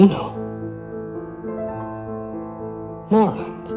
You know, morons.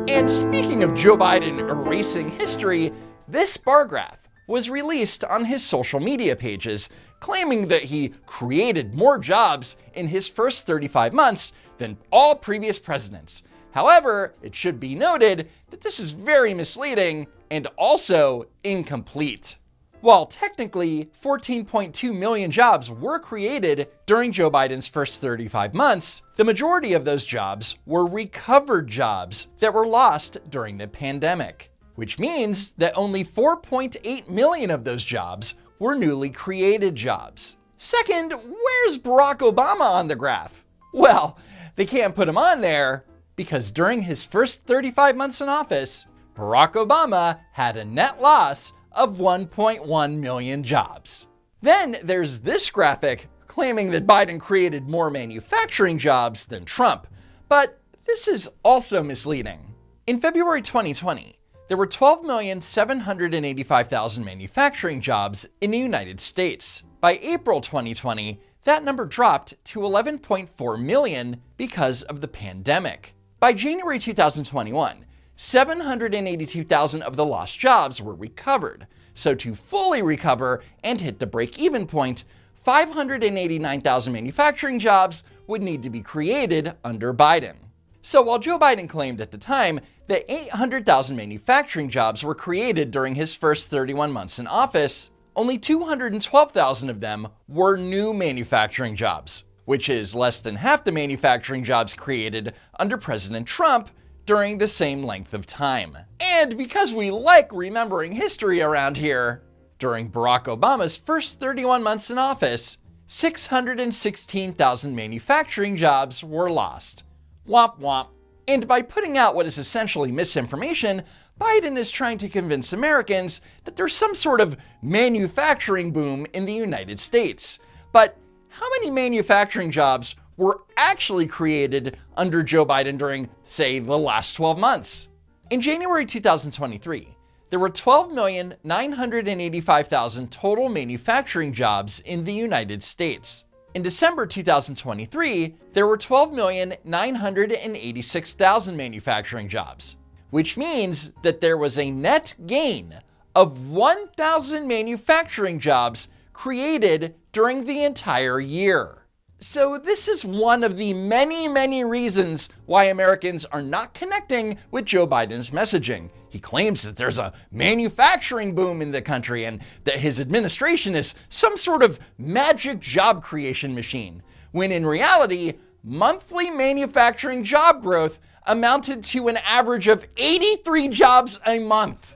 And speaking of Joe Biden erasing history, this bar graph was released on his social media pages, claiming that he created more jobs in his first 35 months than all previous presidents. However, it should be noted that this is very misleading and also incomplete. While technically 14.2 million jobs were created during Joe Biden's first 35 months, the majority of those jobs were recovered jobs that were lost during the pandemic, which means that only 4.8 million of those jobs were newly created jobs. Second, where's Barack Obama on the graph? Well, they can't put him on there because during his first 35 months in office, Barack Obama had a net loss of 1.1 million jobs. Then there's this graphic claiming that Biden created more manufacturing jobs than Trump, but this is also misleading. In February 2020, there were 12,785,000 manufacturing jobs in the United States. By April 2020, that number dropped to 11.4 million because of the pandemic. By January 2021, 782,000 of the lost jobs were recovered. So to fully recover and hit the break-even point, 589,000 manufacturing jobs would need to be created under Biden. So while Joe Biden claimed at the time that 800,000 manufacturing jobs were created during his first 31 months in office, only 212,000 of them were new manufacturing jobs, which is less than half the manufacturing jobs created under President Trump during the same length of time. And because we like remembering history around here, during Barack Obama's first 31 months in office, 616,000 manufacturing jobs were lost. Womp womp. And by putting out what is essentially misinformation, Biden is trying to convince Americans that there's some sort of manufacturing boom in the United States. But how many manufacturing jobs were actually created under Joe Biden during, say, the last 12 months? In January 2023, there were 12,985,000 total manufacturing jobs in the United States. In December 2023, there were 12,986,000 manufacturing jobs, which means that there was a net gain of 1,000 manufacturing jobs created during the entire year. So this is one of the many, many reasons why Americans are not connecting with Joe Biden's messaging. He claims that there's a manufacturing boom in the country and that his administration is some sort of magic job creation machine, when in reality, monthly manufacturing job growth amounted to an average of 83 jobs a month.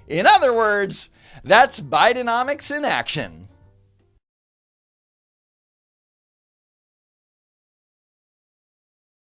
In other words, that's Bidenomics in action.